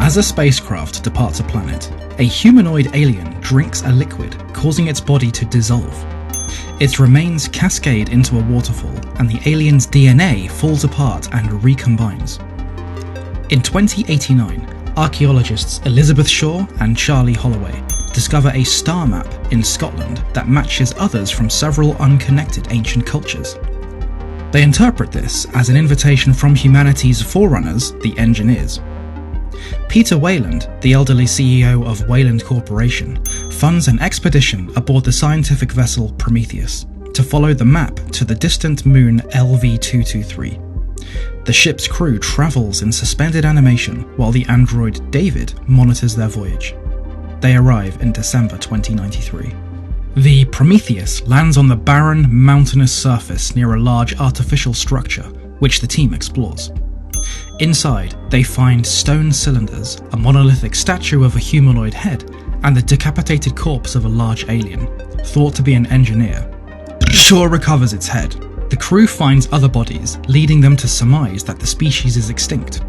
As a spacecraft departs a planet, a humanoid alien drinks a liquid, causing its body to dissolve. Its remains cascade into a waterfall, and the alien's DNA falls apart and recombines. In 2089, archaeologists Elizabeth Shaw and Charlie Holloway discover a star map in Scotland that matches others from several unconnected ancient cultures. They interpret this as an invitation from humanity's forerunners, the engineers. Peter Weyland, the elderly CEO of Weyland Corporation, funds an expedition aboard the scientific vessel Prometheus to follow the map to the distant moon LV-223. The ship's crew travels in suspended animation while the android David monitors their voyage. They arrive in December 2093. The Prometheus lands on the barren, mountainous surface near a large artificial structure, which the team explores. Inside, they find stone cylinders, a monolithic statue of a humanoid head, and the decapitated corpse of a large alien, thought to be an engineer. Shaw recovers its head. The crew finds other bodies, leading them to surmise that the species is extinct.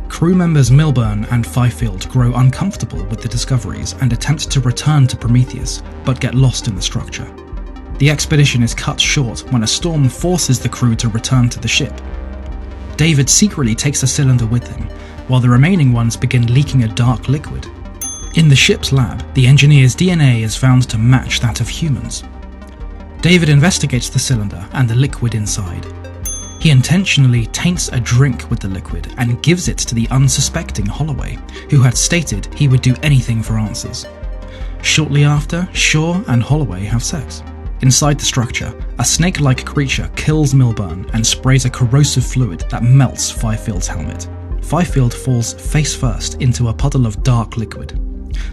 Crew members Milburn and Fifield grow uncomfortable with the discoveries and attempt to return to Prometheus, but get lost in the structure. The expedition is cut short when a storm forces the crew to return to the ship. David secretly takes a cylinder with him, while the remaining ones begin leaking a dark liquid. In the ship's lab, the engineer's DNA is found to match that of humans. David investigates the cylinder and the liquid inside. He intentionally taints a drink with the liquid and gives it to the unsuspecting Holloway, who had stated he would do anything for answers. Shortly after, Shaw and Holloway have sex. Inside the structure, a snake-like creature kills Milburn and sprays a corrosive fluid that melts Fifield's helmet. Fifield falls face first into a puddle of dark liquid.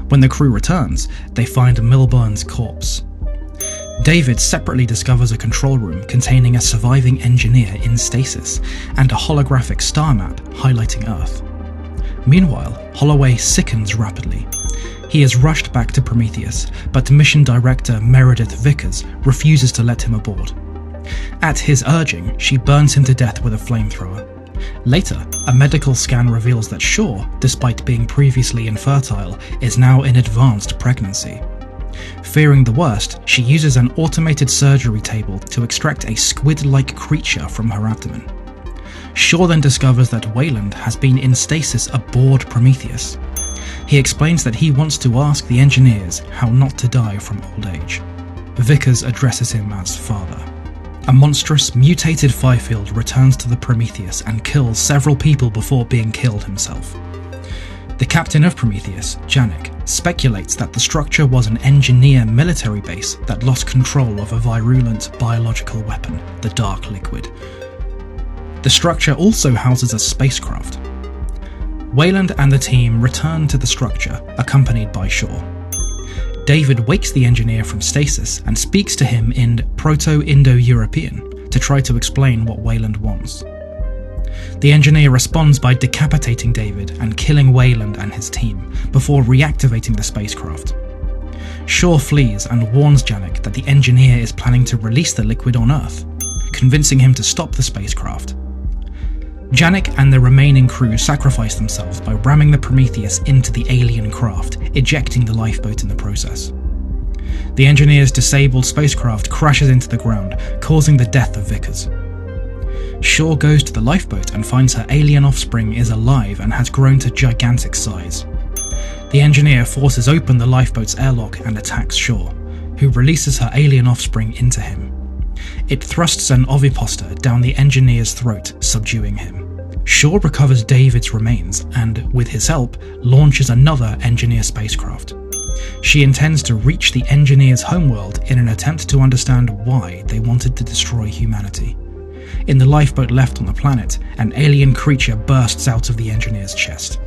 When the crew returns, they find Milburn's corpse. David separately discovers a control room containing a surviving engineer in stasis and a holographic star map highlighting Earth. Meanwhile, Holloway sickens rapidly. He is rushed back to Prometheus, but mission director Meredith Vickers refuses to let him aboard. At his urging, she burns him to death with a flamethrower. Later, a medical scan reveals that Shaw, despite being previously infertile, is now in advanced pregnancy. Fearing the worst, she uses an automated surgery table to extract a squid-like creature from her abdomen. Shaw then discovers that Weyland has been in stasis aboard Prometheus. He explains that he wants to ask the engineers how not to die from old age. Vickers addresses him as father. A monstrous, mutated Fifield returns to the Prometheus and kills several people before being killed himself. The captain of Prometheus, Janik, speculates that the structure was an engineer military base that lost control of a virulent biological weapon, the Dark Liquid. The structure also houses a spacecraft. Weyland and the team return to the structure, accompanied by Shaw. David wakes the engineer from stasis and speaks to him in Proto-Indo-European to try to explain what Weyland wants. The engineer responds by decapitating David and killing Weyland and his team before reactivating the spacecraft. Shaw flees and warns Janik that the engineer is planning to release the liquid on Earth, convincing him to stop the spacecraft. Janik and the remaining crew sacrifice themselves by ramming the Prometheus into the alien craft, ejecting the lifeboat in the process. The engineer's disabled spacecraft crashes into the ground, causing the death of Vickers. Shaw goes to the lifeboat and finds her alien offspring is alive and has grown to gigantic size. The engineer forces open the lifeboat's airlock and attacks Shaw, who releases her alien offspring into him. It thrusts an ovipositor down the engineer's throat, subduing him. Shaw recovers David's remains and, with his help, launches another engineer spacecraft. She intends to reach the engineer's homeworld in an attempt to understand why they wanted to destroy humanity. In the lifeboat left on the planet, an alien creature bursts out of the engineer's chest.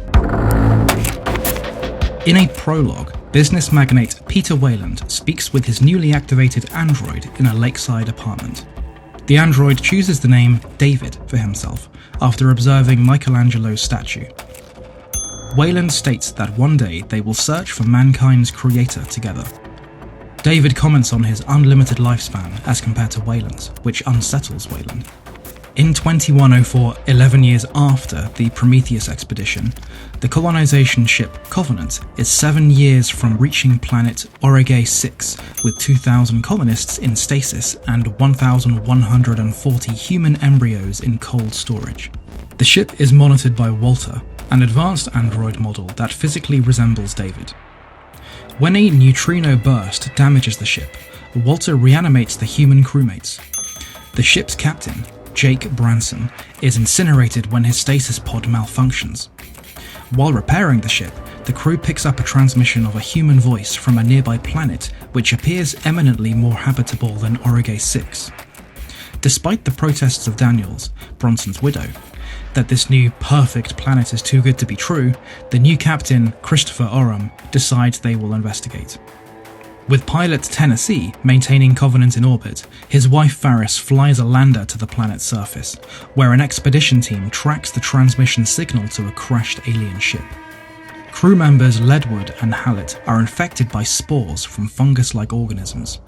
In a prologue, business magnate Peter Weyland speaks with his newly activated android in a lakeside apartment. The android chooses the name David for himself after observing Michelangelo's statue. Weyland states that one day they will search for mankind's creator together. David comments on his unlimited lifespan as compared to Weyland's, which unsettles Weyland. In 2104, 11 years after the Prometheus expedition, the colonization ship Covenant is 7 years from reaching planet Aurigae 6 with 2,000 colonists in stasis and 1,140 human embryos in cold storage. The ship is monitored by Walter, an advanced android model that physically resembles David. When a neutrino burst damages the ship, Walter reanimates the human crewmates. The ship's captain, Jake Branson, is incinerated when his stasis pod malfunctions. While repairing the ship, the crew picks up a transmission of a human voice from a nearby planet which appears eminently more habitable than Aurigae 6. Despite the protests of Daniels, Bronson's widow, that this new perfect planet is too good to be true, the new captain, Christopher Oram, decides they will investigate. With pilot Tennessee maintaining Covenant in orbit, his wife Faris flies a lander to the planet's surface, where an expedition team tracks the transmission signal to a crashed alien ship. Crew members Ledwood and Hallett are infected by spores from fungus-like organisms.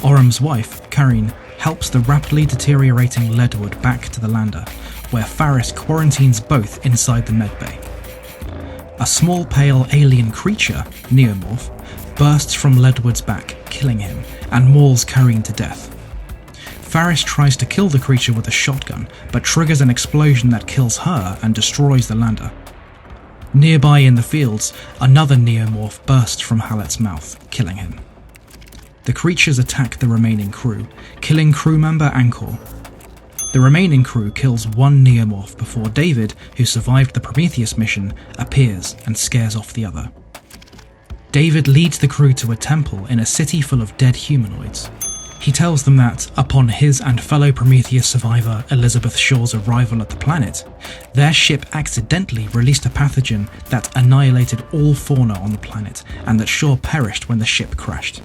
Oram's wife, Carrie, helps the rapidly deteriorating Ledwood back to the lander, where Faris quarantines both inside the medbay. A small pale alien creature, Neomorph, bursts from Ledwood's back, killing him, and mauls Carrie to death. Faris tries to kill the creature with a shotgun, but triggers an explosion that kills her and destroys the lander. Nearby in the fields, another Neomorph bursts from Hallett's mouth, killing him. The creatures attack the remaining crew, killing crew member Anchor. The remaining crew kills one Neomorph before David, who survived the Prometheus mission, appears and scares off the other. David leads the crew to a temple in a city full of dead humanoids. He tells them that, upon his and fellow Prometheus survivor Elizabeth Shaw's arrival at the planet, their ship accidentally released a pathogen that annihilated all fauna on the planet, and that Shaw perished when the ship crashed.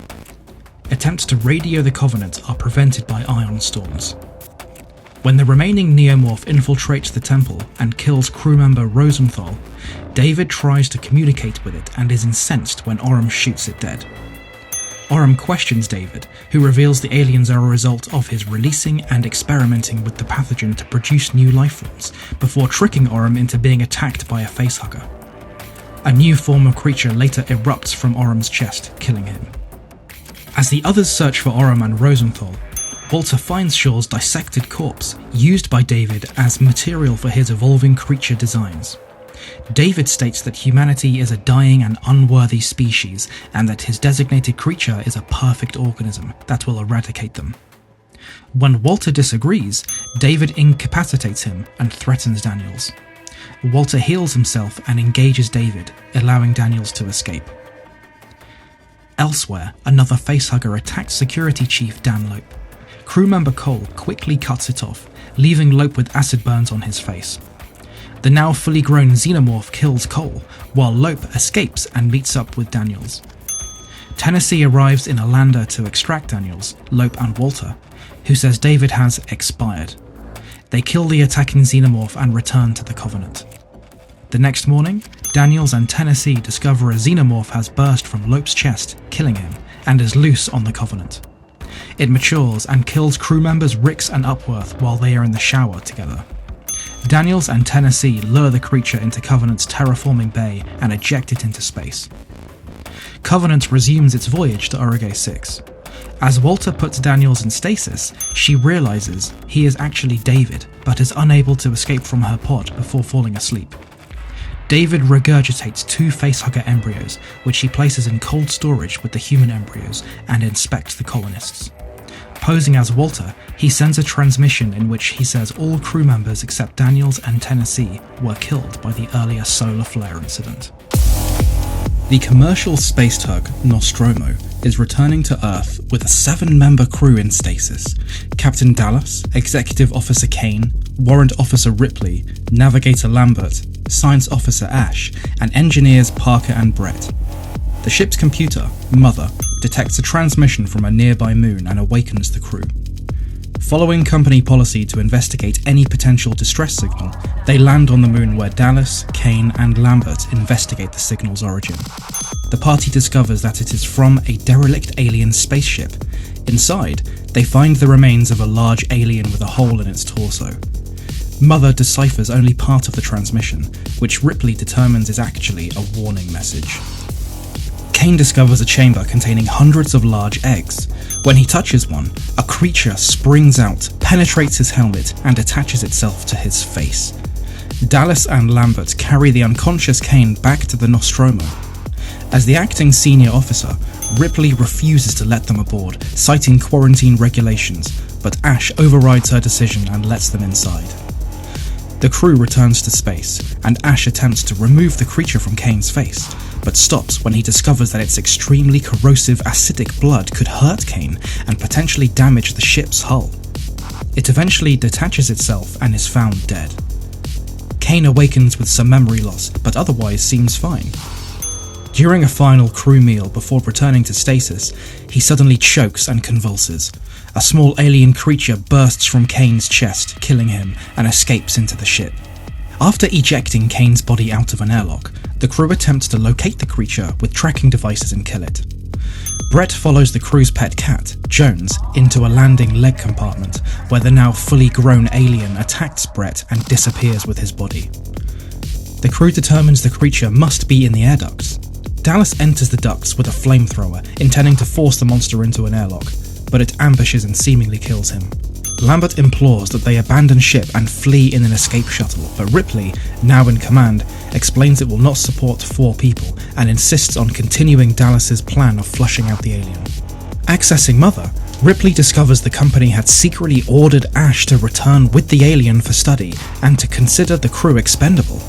Attempts to radio the Covenant are prevented by ion storms. When the remaining Neomorph infiltrates the temple and kills crew member Rosenthal, David tries to communicate with it and is incensed when Oram shoots it dead. Oram questions David, who reveals the aliens are a result of his releasing and experimenting with the pathogen to produce new lifeforms, before tricking Oram into being attacked by a facehugger. A new form of creature later erupts from Oram's chest, killing him. As the others search for Oram and Rosenthal, Walter finds Shaw's dissected corpse, used by David as material for his evolving creature designs. David states that humanity is a dying and unworthy species, and that his designated creature is a perfect organism that will eradicate them. When Walter disagrees, David incapacitates him and threatens Daniels. Walter heals himself and engages David, allowing Daniels to escape. Elsewhere, another facehugger attacks security chief Dan Lope. Crew member Cole quickly cuts it off, leaving Lope with acid burns on his face. The now fully grown Xenomorph kills Cole, while Lope escapes and meets up with Daniels. Tennessee arrives in a lander to extract Daniels, Lope and Walter, who says David has expired. They kill the attacking Xenomorph and return to the Covenant. The next morning, Daniels and Tennessee discover a Xenomorph has burst from Lope's chest, killing him, and is loose on the Covenant. It matures and kills crew members Ricks and Upworth while they are in the shower together. Daniels and Tennessee lure the creature into Covenant's terraforming bay and eject it into space. Covenant resumes its voyage to Aurigae 6. As Walter puts Daniels in stasis, she realizes he is actually David, but is unable to escape from her pod before falling asleep. David regurgitates 2 facehugger embryos, which he places in cold storage with the human embryos, and inspects the colonists. Posing as Walter, he sends a transmission in which he says all crew members except Daniels and Tennessee were killed by the earlier solar flare incident. The commercial space tug Nostromo is returning to Earth with a 7-member crew in stasis: Captain Dallas, Executive Officer Kane, Warrant Officer Ripley, Navigator Lambert, Science Officer Ash, and Engineers Parker and Brett. The ship's computer, Mother, detects a transmission from a nearby moon and awakens the crew. Following company policy to investigate any potential distress signal, they land on the moon where Dallas, Kane, and Lambert investigate the signal's origin. The party discovers that it is from a derelict alien spaceship. Inside, they find the remains of a large alien with a hole in its torso. Mother deciphers only part of the transmission, which Ripley determines is actually a warning message. Kane discovers a chamber containing hundreds of large eggs. When he touches one, a creature springs out, penetrates his helmet, and attaches itself to his face. Dallas and Lambert carry the unconscious Kane back to the Nostromo. As the acting senior officer, Ripley refuses to let them aboard, citing quarantine regulations, but Ash overrides her decision and lets them inside. The crew returns to space, and Ash attempts to remove the creature from Kane's face, but stops when he discovers that its extremely corrosive acidic blood could hurt Kane and potentially damage the ship's hull. It eventually detaches itself and is found dead. Kane awakens with some memory loss, but otherwise seems fine. During a final crew meal before returning to stasis, he suddenly chokes and convulses. A small alien creature bursts from Kane's chest, killing him, and escapes into the ship. After ejecting Kane's body out of an airlock, the crew attempts to locate the creature with tracking devices and kill it. Brett follows the crew's pet cat, Jones, into a landing leg compartment, where the now fully grown alien attacks Brett and disappears with his body. The crew determines the creature must be in the air ducts. Dallas enters the ducts with a flamethrower, intending to force the monster into an airlock, but it ambushes and seemingly kills him. Lambert implores that they abandon ship and flee in an escape shuttle, but Ripley, now in command, explains it will not support 4 people and insists on continuing Dallas's plan of flushing out the alien. Accessing Mother, Ripley discovers the company had secretly ordered Ash to return with the alien for study and to consider the crew expendable.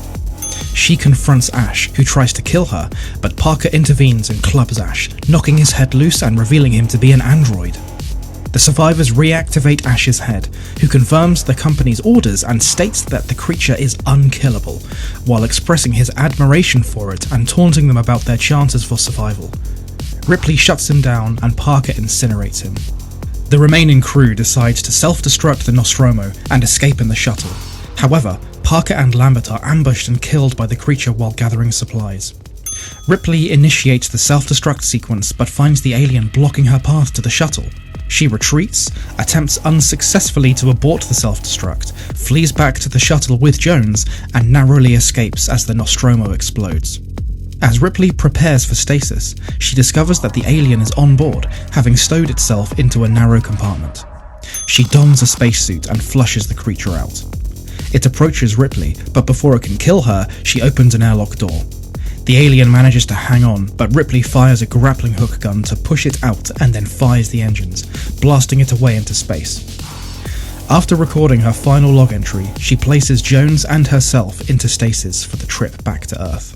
She confronts Ash, who tries to kill her, but Parker intervenes and clubs Ash, knocking his head loose and revealing him to be an android. The survivors reactivate Ash's head, who confirms the company's orders and states that the creature is unkillable, while expressing his admiration for it and taunting them about their chances for survival. Ripley shuts him down and Parker incinerates him. The remaining crew decides to self-destruct the Nostromo and escape in the shuttle. However, Parker and Lambert are ambushed and killed by the creature while gathering supplies. Ripley initiates the self-destruct sequence but finds the alien blocking her path to the shuttle. She retreats, attempts unsuccessfully to abort the self-destruct, flees back to the shuttle with Jones, and narrowly escapes as the Nostromo explodes. As Ripley prepares for stasis, she discovers that the alien is on board, having stowed itself into a narrow compartment. She dons a spacesuit and flushes the creature out. It approaches Ripley, but before it can kill her, she opens an airlock door. The alien manages to hang on, but Ripley fires a grappling hook gun to push it out and then fires the engines, blasting it away into space. After recording her final log entry, she places Jones and herself into stasis for the trip back to Earth.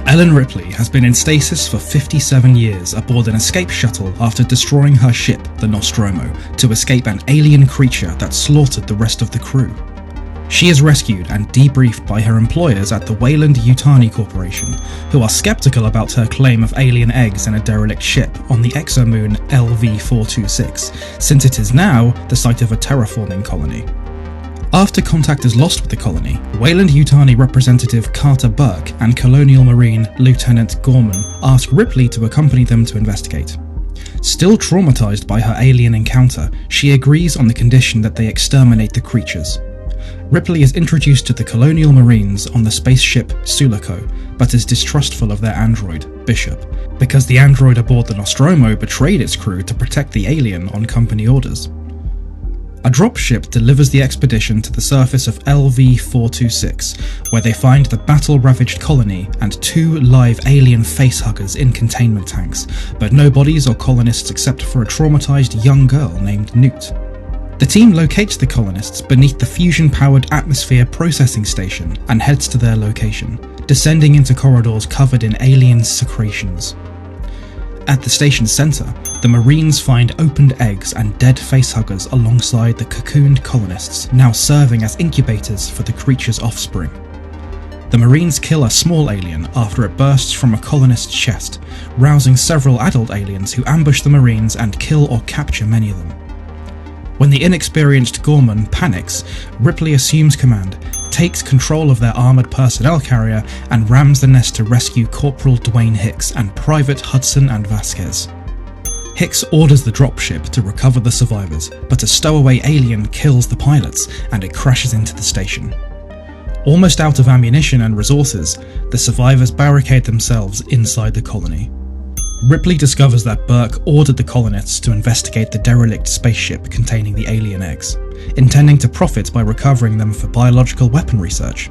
Ellen Ripley has been in stasis for 57 years aboard an escape shuttle after destroying her ship, the Nostromo, to escape an alien creature that slaughtered the rest of the crew. She is rescued and debriefed by her employers at the Weyland-Yutani Corporation, who are skeptical about her claim of alien eggs in a derelict ship on the exomoon LV-426, since it is now the site of a terraforming colony. After contact is lost with the colony, Weyland-Yutani representative Carter Burke and Colonial Marine Lieutenant Gorman ask Ripley to accompany them to investigate. Still traumatized by her alien encounter, she agrees on the condition that they exterminate the creatures. Ripley is introduced to the Colonial Marines on the spaceship Sulaco, but is distrustful of their android, Bishop, because the android aboard the Nostromo betrayed its crew to protect the alien on company orders. A dropship delivers the expedition to the surface of LV-426, where they find the battle-ravaged colony and 2 live alien facehuggers in containment tanks, but no bodies or colonists except for a traumatized young girl named Newt. The team locates the colonists beneath the fusion-powered atmosphere processing station and heads to their location, descending into corridors covered in alien secretions. At the station's centre, the Marines find opened eggs and dead facehuggers alongside the cocooned colonists, now serving as incubators for the creature's offspring. The Marines kill a small alien after it bursts from a colonist's chest, rousing several adult aliens who ambush the Marines and kill or capture many of them. When the inexperienced Gorman panics, Ripley assumes command, takes control of their armoured personnel carrier, and rams the nest to rescue Corporal Dwayne Hicks and Private Hudson and Vasquez. Hicks orders the dropship to recover the survivors, but a stowaway alien kills the pilots and it crashes into the station. Almost out of ammunition and resources, the survivors barricade themselves inside the colony. Ripley discovers that Burke ordered the colonists to investigate the derelict spaceship containing the alien eggs, intending to profit by recovering them for biological weapon research.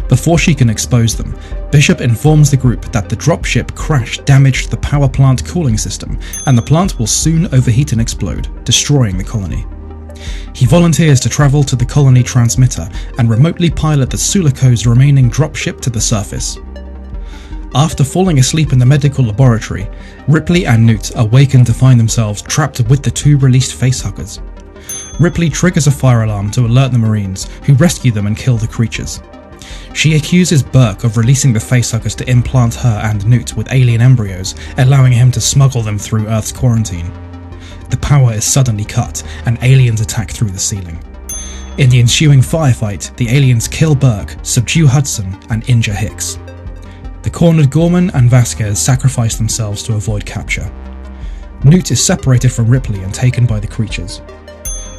Before she can expose them, Bishop informs the group that the dropship crash damaged the power plant cooling system, and the plant will soon overheat and explode, destroying the colony. He volunteers to travel to the colony transmitter and remotely pilot the Sulaco's remaining dropship to the surface. After falling asleep in the medical laboratory, Ripley and Newt awaken to find themselves trapped with the two released facehuggers. Ripley triggers a fire alarm to alert the Marines, who rescue them and kill the creatures. She accuses Burke of releasing the facehuggers to implant her and Newt with alien embryos, allowing him to smuggle them through Earth's quarantine. The power is suddenly cut, and aliens attack through the ceiling. In the ensuing firefight, the aliens kill Burke, subdue Hudson, and injure Hicks. The cornered Gorman and Vasquez sacrifice themselves to avoid capture. Newt is separated from Ripley and taken by the creatures.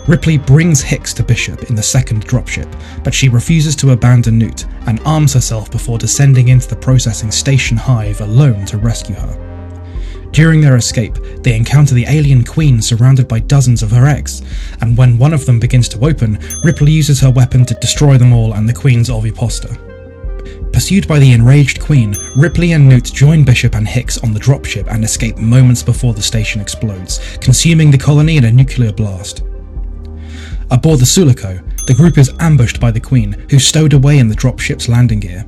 Ripley brings Hicks to Bishop in the second dropship, but she refuses to abandon Newt and arms herself before descending into the processing station hive alone to rescue her. During their escape, they encounter the alien queen surrounded by dozens of her eggs, and when one of them begins to open, Ripley uses her weapon to destroy them all and the queen's ovipositor. Pursued by the enraged queen, Ripley and Newt join Bishop and Hicks on the dropship and escape moments before the station explodes, consuming the colony in a nuclear blast. Aboard the Sulaco, the group is ambushed by the Queen, who's stowed away in the dropship's landing gear.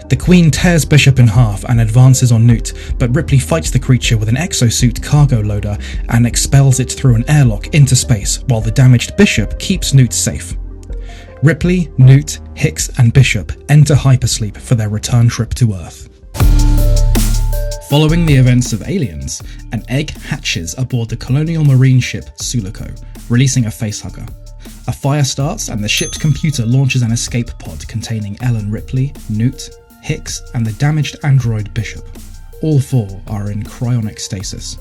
The Queen tears Bishop in half and advances on Newt, but Ripley fights the creature with an exosuit cargo loader and expels it through an airlock into space, while the damaged Bishop keeps Newt safe. Ripley, Newt, Hicks and Bishop enter hypersleep for their return trip to Earth. Following the events of Aliens, an egg hatches aboard the Colonial Marine ship Sulaco, releasing a facehugger. A fire starts and the ship's computer launches an escape pod containing Ellen Ripley, Newt, Hicks and the damaged android Bishop. All four are in cryonic stasis.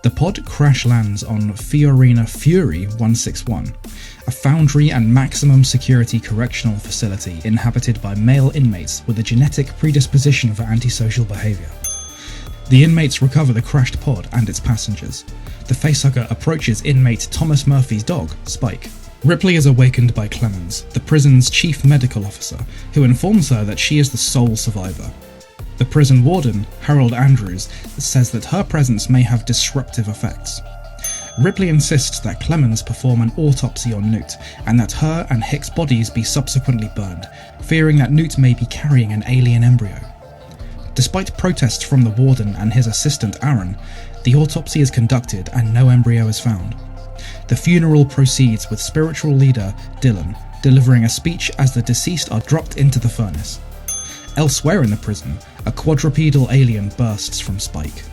The pod crash lands on Fiorina Fury 161, a foundry and maximum security correctional facility inhabited by male inmates with a genetic predisposition for antisocial behaviour. The inmates recover the crashed pod and its passengers. The facehugger approaches inmate Thomas Murphy's dog, Spike. Ripley is awakened by Clemens, the prison's chief medical officer, who informs her that she is the sole survivor. The prison warden, Harold Andrews, says that her presence may have disruptive effects. Ripley insists that Clemens perform an autopsy on Newt, and that her and Hicks' bodies be subsequently burned, fearing that Newt may be carrying an alien embryo. Despite protests from the warden and his assistant Aaron, the autopsy is conducted and no embryo is found. The funeral proceeds with spiritual leader Dylan delivering a speech as the deceased are dropped into the furnace. Elsewhere in the prison, a quadrupedal alien bursts from Spike.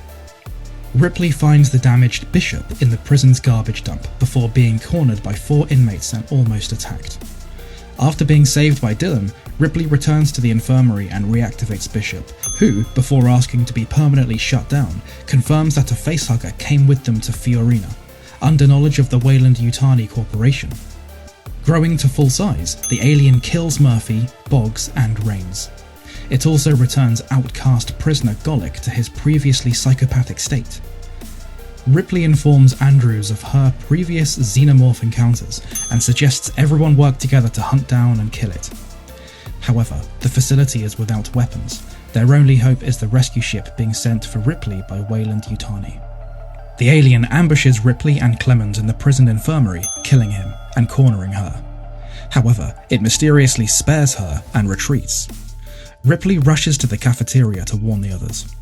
Ripley finds the damaged Bishop in the prison's garbage dump before being cornered by 4 inmates and almost attacked. After being saved by Dylan, Ripley returns to the infirmary and reactivates Bishop, who, before asking to be permanently shut down, confirms that a facehugger came with them to Fiorina, under knowledge of the Weyland-Yutani Corporation. Growing to full size, the alien kills Murphy, Boggs, and Rains. It also returns outcast prisoner Golic to his previously psychopathic state. Ripley informs Andrews of her previous xenomorph encounters and suggests everyone work together to hunt down and kill it. However, the facility is without weapons. Their only hope is the rescue ship being sent for Ripley by Weyland-Yutani. The alien ambushes Ripley and Clemens in the prison infirmary, killing him and cornering her. However, it mysteriously spares her and retreats. Ripley rushes to the cafeteria to warn the others.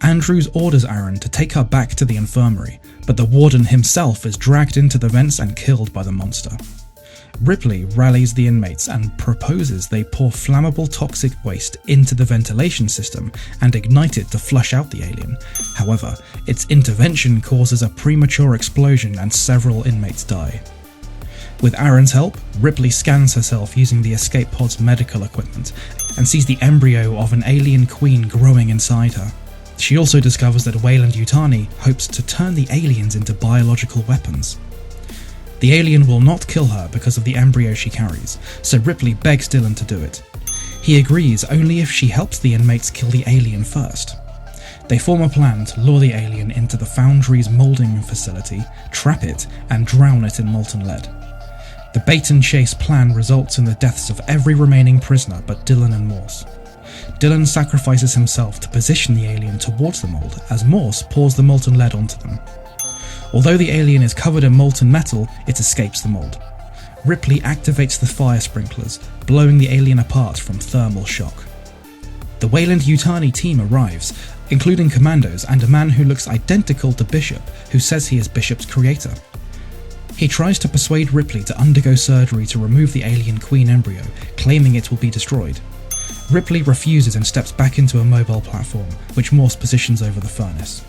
Andrews orders Aaron to take her back to the infirmary, but the warden himself is dragged into the vents and killed by the monster. Ripley rallies the inmates and proposes they pour flammable toxic waste into the ventilation system and ignite it to flush out the alien. However, its intervention causes a premature explosion and several inmates die. With Aaron's help, Ripley scans herself using the escape pod's medical equipment and sees the embryo of an alien queen growing inside her. She also discovers that Weyland-Yutani hopes to turn the aliens into biological weapons. The alien will not kill her because of the embryo she carries, so Ripley begs Dylan to do it. He agrees only if she helps the inmates kill the alien first. They form a plan to lure the alien into the Foundry's moulding facility, trap it, and drown it in molten lead. The bait-and-chase plan results in the deaths of every remaining prisoner but Dylan and Morse. Dylan sacrifices himself to position the alien towards the mould as Morse pours the molten lead onto them. Although the alien is covered in molten metal, it escapes the mould. Ripley activates the fire sprinklers, blowing the alien apart from thermal shock. The Weyland-Yutani team arrives, including commandos and a man who looks identical to Bishop, who says he is Bishop's creator. He tries to persuade Ripley to undergo surgery to remove the alien queen embryo, claiming it will be destroyed. Ripley refuses and steps back into a mobile platform, which Morse positions over the furnace.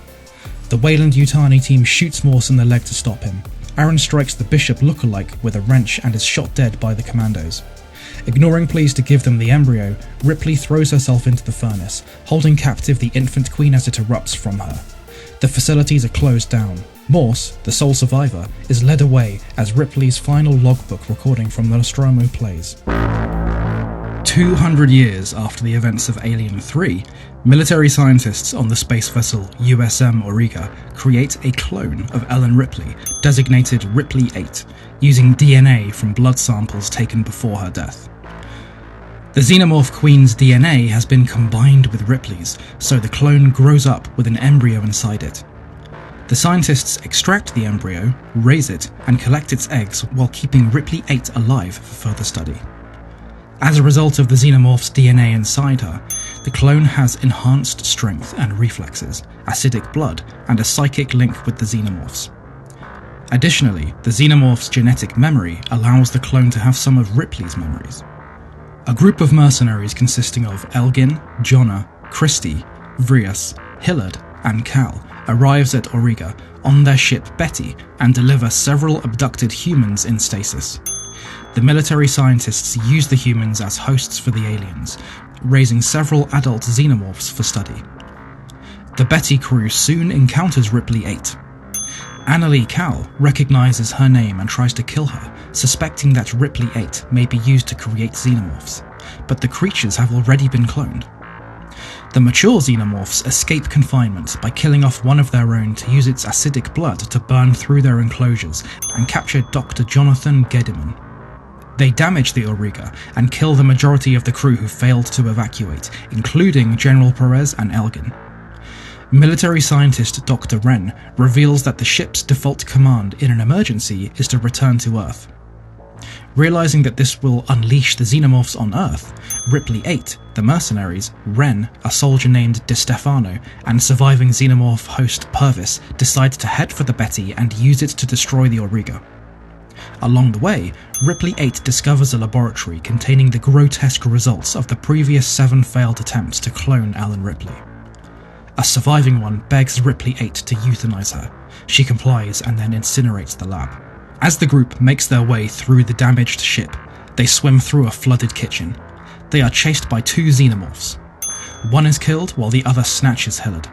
The Weyland-Yutani team shoots Morse in the leg to stop him. Aaron strikes the Bishop lookalike with a wrench and is shot dead by the commandos. Ignoring pleas to give them the embryo, Ripley throws herself into the furnace, holding captive the infant queen as it erupts from her. The facilities are closed down. Morse, the sole survivor, is led away as Ripley's final logbook recording from the Nostromo plays. 200 years after the events of Alien 3, military scientists on the space vessel USM Auriga create a clone of Ellen Ripley, designated Ripley 8, using DNA from blood samples taken before her death. The xenomorph queen's DNA has been combined with Ripley's, so the clone grows up with an embryo inside it. The scientists extract the embryo, raise it, and collect its eggs while keeping Ripley 8 alive for further study. As a result of the xenomorph's DNA inside her, the clone has enhanced strength and reflexes, acidic blood, and a psychic link with the xenomorphs. Additionally, the xenomorph's genetic memory allows the clone to have some of Ripley's memories. A group of mercenaries consisting of Elgin, Jonna, Christie, Vrias, Hillard, and Cal arrives at Auriga on their ship Betty and deliver several abducted humans in stasis. The military scientists use the humans as hosts for the aliens, raising several adult xenomorphs for study. The Betty crew soon encounters Ripley 8. Annalie Cal recognizes her name and tries to kill her, suspecting that Ripley 8 may be used to create xenomorphs, but the creatures have already been cloned. The mature xenomorphs escape confinement by killing off one of their own to use its acidic blood to burn through their enclosures and capture Dr. Jonathan Gediman. They damage the Auriga and kill the majority of the crew who failed to evacuate, including General Perez and Elgin. Military scientist Dr. Wren reveals that the ship's default command in an emergency is to return to Earth. Realizing that this will unleash the xenomorphs on Earth, Ripley 8, the mercenaries, Wren, a soldier named Di Stefano, and surviving xenomorph host Purvis decide to head for the Betty and use it to destroy the Auriga. Along the way, Ripley 8 discovers a laboratory containing the grotesque results of the previous 7 failed attempts to clone Ellen Ripley. A surviving one begs Ripley 8 to euthanize her. She complies and then incinerates the lab. As the group makes their way through the damaged ship, they swim through a flooded kitchen. They are chased by 2 xenomorphs. One is killed while the other snatches Hillard.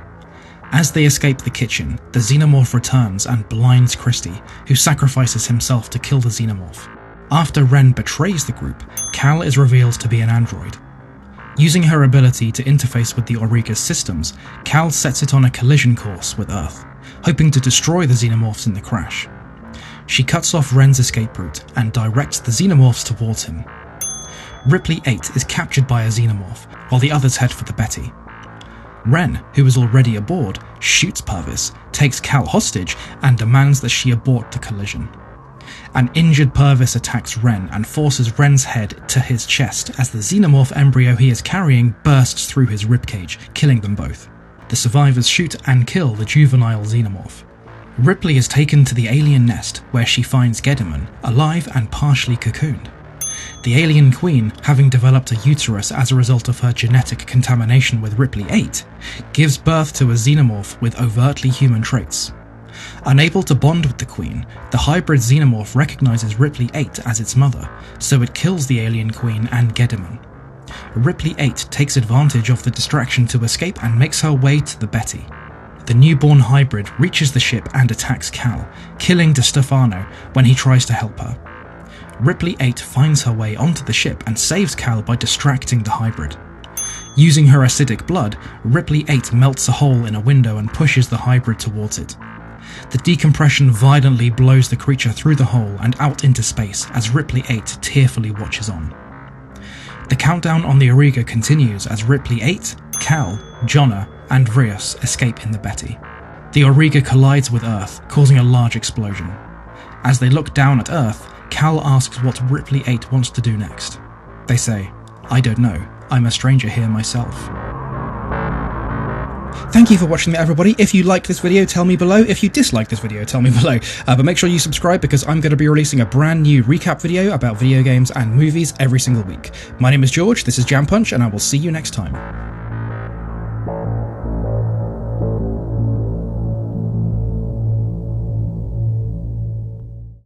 As they escape the kitchen, the xenomorph returns and blinds Christie, who sacrifices himself to kill the xenomorph. After Wren betrays the group, Cal is revealed to be an android. Using her ability to interface with the Auriga's systems, Cal sets it on a collision course with Earth, hoping to destroy the xenomorphs in the crash. She cuts off Wren's escape route and directs the xenomorphs towards him. Ripley 8 is captured by a xenomorph, while the others head for the Betty. Wren, who is already aboard, shoots Purvis, takes Cal hostage, and demands that she abort the collision. An injured Purvis attacks Wren and forces Wren's head to his chest as the xenomorph embryo he is carrying bursts through his ribcage, killing them both. The survivors shoot and kill the juvenile xenomorph. Ripley is taken to the alien nest, where she finds Gediman, alive and partially cocooned. The alien queen, having developed a uterus as a result of her genetic contamination with Ripley 8, gives birth to a xenomorph with overtly human traits. Unable to bond with the queen, the hybrid xenomorph recognizes Ripley 8 as its mother, so it kills the alien queen and Gediman. Ripley 8 takes advantage of the distraction to escape and makes her way to the Betty. The newborn hybrid reaches the ship and attacks Cal, killing DeStefano when he tries to help her. Ripley 8 finds her way onto the ship and saves Cal by distracting the hybrid. Using her acidic blood, Ripley 8 melts a hole in a window and pushes the hybrid towards it. The decompression violently blows the creature through the hole and out into space as Ripley 8 tearfully watches on. The countdown on the Auriga continues as Ripley 8, Cal, Jonna, and Rios escape in the Betty. The Auriga collides with Earth, causing a large explosion. As they look down at Earth, Cal asks what Ripley 8 wants to do next. They say, "I don't know, I'm a stranger here myself." Thank you for watching that, everybody. If you liked this video, tell me below. If you disliked this video, tell me below. But make sure you subscribe because I'm going to be releasing a brand new recap video about video games and movies every single week. My name is George, this is Jam Punch, and I will see you next time.